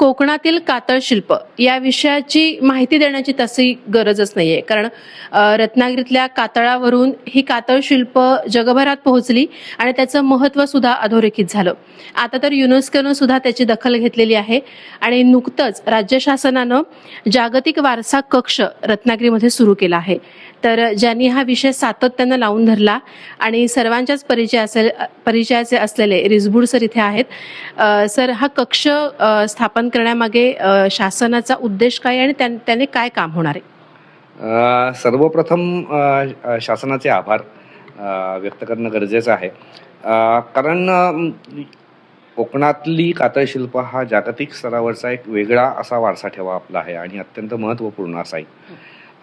कोकणातील कातळ शिल्प या विषयाची माहिती देण्याची तशी गरजच नाहीये, कारण रत्नागिरीतल्या कातळावरून ही कातळ शिल्प जगभरात पोहोचली आणि त्याचं महत्त्व सुद्धा अधोरेखित झालं. आता तर युनेस्कोनं सुद्धा त्याची दखल घेतलेली आहे आणि नुकतंच राज्य शासनानं जागतिक वारसा कक्ष रत्नागिरीमध्ये सुरू केला आहे. तर ज्यांनी हा विषय सातत्यानं लावून धरला आणि सर्वांच्याच परिचयाचे असलेले रिसबूड सर इथे आहेत. सर, हा कक्ष स्थापन करण्यामागे शासनाचा उद्देश काय आणि त्याने काय काम होणार आहे? सर्वप्रथम शासनाचे आभार व्यक्त करणं गरजेचं आहे, कारण कोकणातली कातळ शिल्प हा जागतिक स्तरावरचा एक वेगळा असा वारसा ठेवा आपला आहे आणि अत्यंत महत्त्वपूर्ण असा आहे.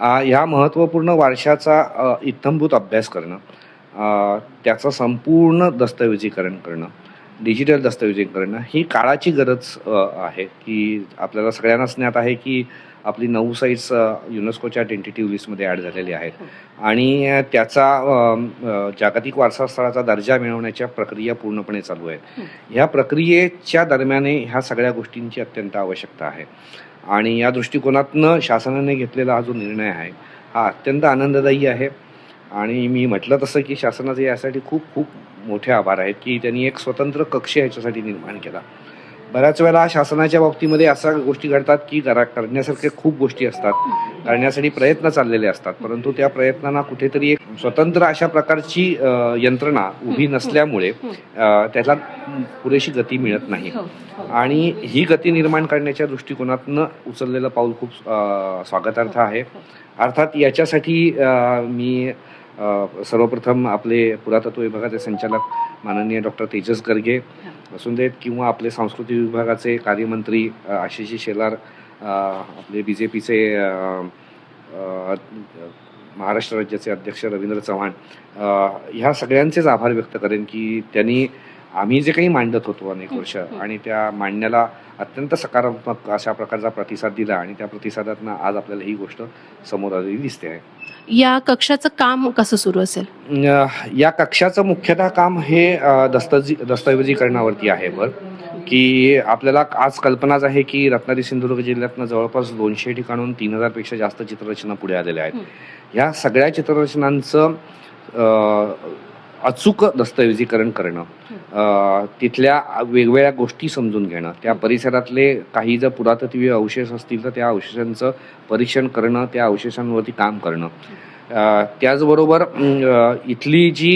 ह्या महत्त्वपूर्ण वारशाचा इत्थंभूत अभ्यास करणं, त्याचं संपूर्ण दस्तऐवजीकरण करणं, डिजिटल दस्तऐवजीकरण ही काळाची गरज आहे. की आपल्याला सगळ्यांनाच ज्ञात आहे की आपली 9 साईट्स युनेस्कोच्या टेंटेटिव्ह लिस्टमध्ये ॲड झालेली आहेत आणि त्याचा जागतिक वारसा स्थळाचा दर्जा मिळवण्याच्या प्रक्रिया पूर्णपणे चालू आहेत. ह्या प्रक्रियेच्या दरम्यान ह्या सगळ्या गोष्टींची अत्यंत आवश्यकता आहे आणि या दृष्टिकोनातनं शासनाने घेतलेला हा जो निर्णय आहे हा अत्यंत आनंददायी आहे. आणि मी म्हटलं तसं की शासनाचे यासाठी खूप खूप मोठे आभार आहेत की त्यांनी एक स्वतंत्र कक्ष याच्यासाठी निर्माण केला. बऱ्याच वेळेला शासनाच्या बाबतीमध्ये अशा गोष्टी घडतात की करण्यासारख्या खूप गोष्टी असतात, करण्यासाठी प्रयत्न चाललेले असतात, परंतु त्या प्रयत्नांना कुठेतरी एक स्वतंत्र अशा प्रकारची यंत्रणा उभी नसल्यामुळे त्याला पुरेशी गती मिळत नाही. आणि ही गती निर्माण करण्याच्या दृष्टिकोनातनं उचललेलं पाऊल खूप स्वागतार्थ आहे. अर्थात याच्यासाठी मी सर्वप्रथम आपले पुरातत्व विभागाचे संचालक माननीय डॉक्टर तेजस गर्गे असून देत किंवा आपले सांस्कृतिक विभागाचे कार्यमंत्री आशिष शेलार, आपले BJPचे महाराष्ट्र राज्याचे अध्यक्ष रवींद्र चव्हाण, ह्या सगळ्यांचेच आभार व्यक्त करेन की त्यांनी आम्ही जे काही मांडत होतो अनेक वर्ष आणि त्या मांडण्याला अत्यंत सकारात्मक अशा प्रकारचा प्रतिसाद दिला आणि त्या प्रतिसादातनं आज आपल्याला ही गोष्ट समोर आलेली दिसते आहे. या कक्षाचं काम कसं सुरू असेल? या कक्षाचं मुख्यतः काम हे दस्तऐवजीकरणावरती आहे. की आपल्याला आज कल्पनाच आहे की रत्नागिरी सिंधुदुर्ग जिल्ह्यातनं जवळपास 200 ठिकाणून 3000पेक्षा जास्त चित्ररचना पुढे आलेल्या आहेत. ह्या सगळ्या चित्ररचनांचं अचूक दस्तऐवजीकरण करणं, तिथल्या वेगवेगळ्या गोष्टी समजून घेणं, त्या परिसरातले काही जर पुरातत्वीय अवशेष असतील तर त्या अवशेषांचं परीक्षण करणं, त्या अवशेषांवरती काम करणं, त्याचबरोबर इथली जी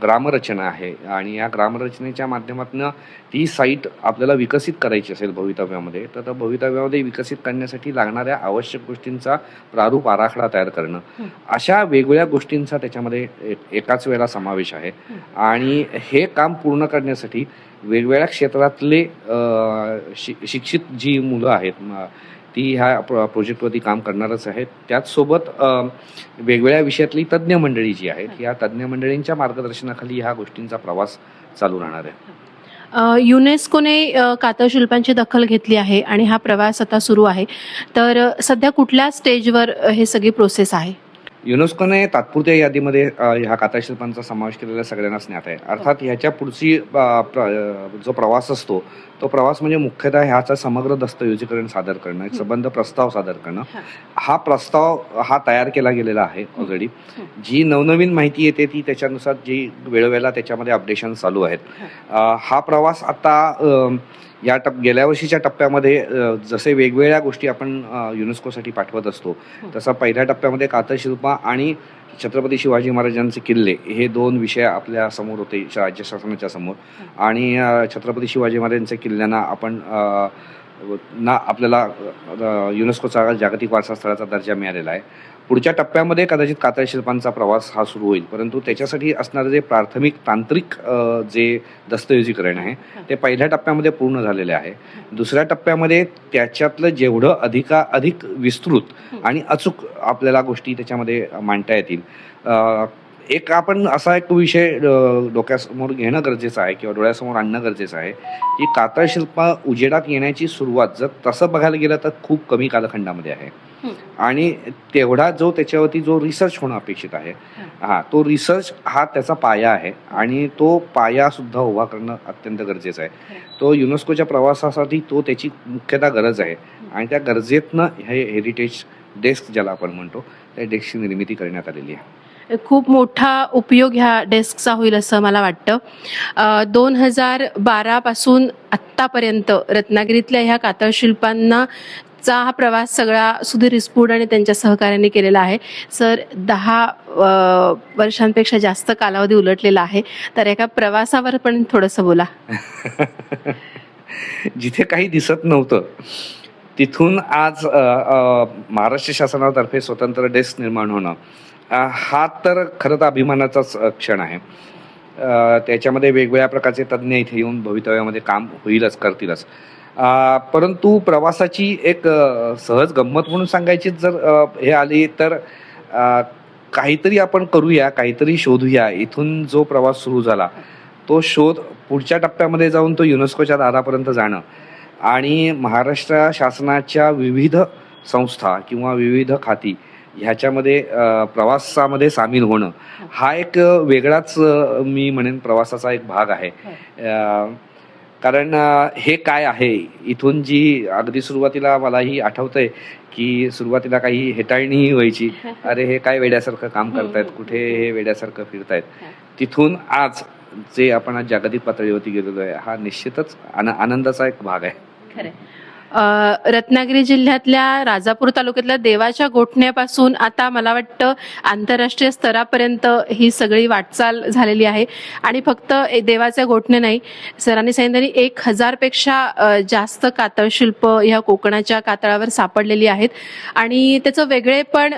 ग्रामरचना आहे आणि या ग्रामरचनेच्या माध्यमातून ती साईट आपल्याला विकसित करायची असेल भवितव्यामध्ये, तर त्या भवितव्यामध्ये विकसित करण्यासाठी लागणाऱ्या आवश्यक गोष्टींचा प्रारूप आराखडा तयार करणं, अशा वेगवेगळ्या गोष्टींचा त्याच्यामध्ये एकाच वेळेला समावेश आहे. आणि हे काम पूर्ण करण्यासाठी वेगवेगळ्या क्षेत्रातले शिक्षित जी मुलं आहेत ती ह्या प्रोजेक्टवरती काम करणारच आहेत. त्याचसोबत वेगवेगळ्या विषयातली तज्ज्ञ मंडळी जी आहेत या तज्ज्ञ मंडळींच्या मार्गदर्शनाखाली ह्या गोष्टींचा प्रवास चालू राहणार आहे. युनेस्कोने कातळ शिल्पांची दखल घेतली आहे आणि हा प्रवास आता सुरू आहे. तर सध्या कुठल्या स्टेजवर हे सगळी प्रोसेस आहे? युनेस्कोने तात्पुरत्या यादीमध्ये ह्या कातळ शिल्पांचा समावेश केलेला सगळ्यांनाच ज्ञात आहे. अर्थात ह्याच्या पुढची जो प्रवास असतो तो प्रवास म्हणजे मुख्यतः ह्याचा समग्र दस्तऐवजीकरण सादर करणं, एक संबंध प्रस्ताव सादर करणं. हा प्रस्ताव हा तयार केला गेलेला आहे ऑलरेडी. जी नवनवीन माहिती येते ती त्याच्यानुसार जी वेळोवेळेला त्याच्यामध्ये अपडेशन चालू आहेत. हा प्रवास आता गेल्या वर्षीच्या टप्प्यामध्ये जसे वेगवेगळ्या गोष्टी आपण युनेस्कोसाठी पाठवत असतो तसा पहिल्या टप्प्यामध्ये कातळ शिल्प आणि छत्रपती शिवाजी महाराजांचे किल्ले हे 2 विषय आपल्या समोर होते राज्य शासनाच्या समोर. आणि छत्रपती शिवाजी महाराजांच्या किल्ल्यांना आपल्याला युनेस्कोचा जागतिक वारसा स्थळाचा दर्जा मिळालेला आहे. पुढच्या टप्प्यामध्ये कदाचित कातळ शिल्पांचा प्रवास हा सुरू होईल, परंतु त्याच्यासाठी असणारे जे प्राथमिक तांत्रिक जे दस्तऐवजीकरण आहे ते पहिल्या टप्प्यामध्ये पूर्ण झालेले आहे. दुसऱ्या टप्प्यामध्ये त्याच्यातलं जेवढं अधिक विस्तृत आणि अचूक आपल्याला गोष्टी त्याच्यामध्ये मांडता येतील एक आपण असा एक विषय डोक्यासमोर घेणं गरजेचं आहे किंवा डोळ्यासमोर आणणं गरजेचं आहे की कातळ शिल्प उजेडात येण्याची सुरुवात जर तसं बघायला गेलं तर खूप कमी कालखंडामध्ये आहे आणि तेवढा जो त्याच्यावरती जो रिसर्च होणं अपेक्षित आहे तो रिसर्च हा त्याचा पाया आहे आणि तो पाया सुद्धा उभा करणं अत्यंत गरजेचं आहे. तो युनेस्कोच्या प्रवासासाठी तो त्याची मुख्यतः गरज आहे आणि त्या गरजेतनं हे हेरिटेज डेस्क ज्याला आपण म्हणतो त्या डेस्कची निर्मिती करण्यात आलेली आहे. खूप मोठा उपयोग ह्या डेस्कचा होईल असं मला वाटतं. 2012 पासून आत्तापर्यंत रत्नागिरीतल्या ह्या कातळ शिल्पांना चा हा प्रवास सगळा सुधीर इस्पूड आणि त्यांच्या सहकार्याने केलेला आहे. सर, 10 वर्षांपेक्षा जास्त कालावधी उलटलेला आहे, तर एका प्रवासावर पण थोडंसं बोला. जिथे काही दिसत नव्हतं तिथून आज महाराष्ट्र शासनातर्फे स्वतंत्र डेस्क निर्माण होणं हा तर खरं तर अभिमानाचाच क्षण आहे. त्याच्यामध्ये वेगवेगळ्या प्रकारचे तज्ज्ञ इथे येऊन भवितव्यामध्ये काम होईलच, करतीलच. परंतु प्रवासाची एक सहज गंमत म्हणून सांगायची जर हे आली तर काहीतरी आपण करूया, काहीतरी शोधूया. इथून जो प्रवास सुरू झाला तो शोध पुढच्या टप्प्यामध्ये जाऊन तो युनेस्कोच्या दारापर्यंत जाणं आणि महाराष्ट्र शासनाच्या विविध संस्था किंवा विविध खाती ह्याच्यामध्ये प्रवासामध्ये सामील होणं हा एक वेगळाच मी म्हणेन प्रवासाचा एक भाग आहे. कारण हे काय आहे इथून जी अगदी सुरुवातीला मलाही आठवतंय की सुरुवातीला काही हेटाळणीही व्हायची, अरे हे काय वेड्यासारखं काम करतायत, कुठे हे वेड्यासारखं फिरतायत, तिथून आज जे आपण आज जागतिक पातळीवरती गेलेलो आहे हा निश्चितच आनंदाचा एक भाग आहे. खरं. रत्नागिरी जिल्ह्यातल्या राजापूर तालुक्यातल्या देवाच्या गोठण्यापासून आता मला वाटतं आंतरराष्ट्रीय स्तरापर्यंत ही सगळी वाटचाल झालेली आहे आणि फक्त देवाच्या गोठणे नाही, सरांनी सांगितलं 1000 पेक्षा जास्त कातळ शिल्प ह्या कोकणाच्या कातळावर सापडलेली आहेत आणि त्याचं वेगळेपण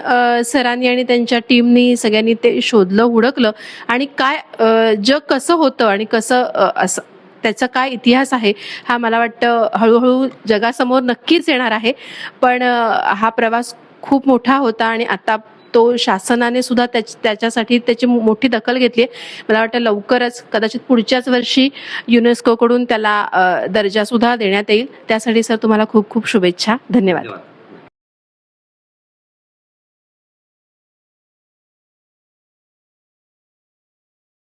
सरांनी आणि त्यांच्या टीमनी सगळ्यांनी ते शोधलं, हुडकलं आणि काय जग कसं होतं आणि कसं असं त्याचा काय इतिहास आहे हा मला वाटतं हळूहळू जगासमोर नक्कीच येणार आहे. पण हा प्रवास खूप मोठा होता आणि आता तो शासनाने सुद्धा त्याच्यासाठी त्याची मोठी दखल घेतली आहे. मला वाटतं लवकरच कदाचित पुढच्याच वर्षी युनेस्कोकडून त्याला दर्जा सुद्धा देण्यात येईल. त्यासाठी सर तुम्हाला खूप खूप शुभेच्छा. धन्यवाद.